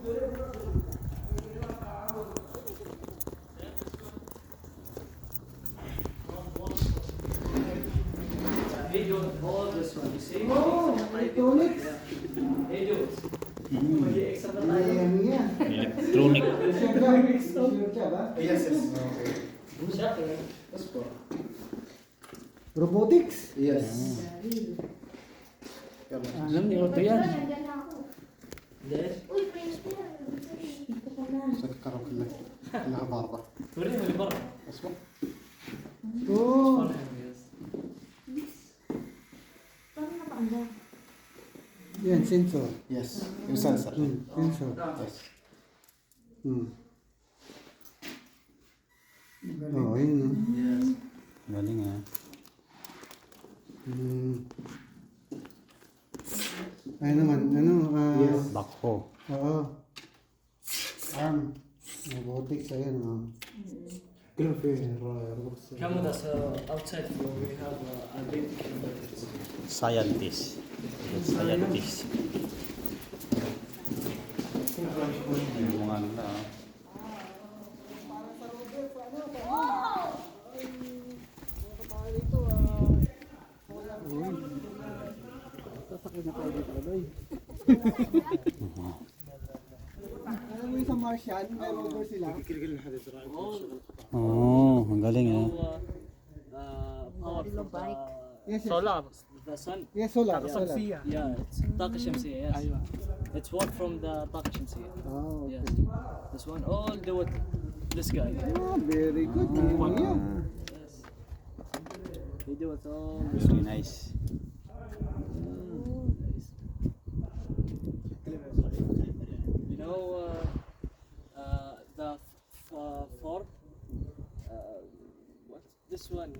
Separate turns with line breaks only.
They do all this one, you see?
Oh, electronics.
They do it. Mag-i-extra na tayo.
Ayan yan.
Electronic.
Sure ka ba?
Yes, yes. Okay.
Siya, yes po.
Robotics?
Yes.
Alam niyo, ito yan.
Then,
Uy, friends ko yan.
Sa karoon nakabarba.
pwede mo iba.
Mas mo?
Oh.
Paano nakaanda?
Yan, sensor.
Yes. Yung sensor.
Sensor.
Yes.
Oh, yun. No?
Yes.
Galing ah.
Ay naman, ano?
Yes.
Backhoe.
Oo. Arm. Robotics, ayan.
Grabe.
Come with us outside floor. We have a big converters.
Scientist. Scientist. Yung mga nila ah.
Alam mo yung sa Martian, may rover sila.
Oo, ang galing ah.
Power from
Yes, yes.
solar. The sun.
Yes, solar. Solar.
Yeah, it's طاقة شمسية. Yes. It's work from the طاقة شمسية.
Oh, okay.
Yes. This one all do it. This guy.
Ah, very good. Yun yan.
Yes. They do it all.
Very nice.
You know the Ford. What's this one?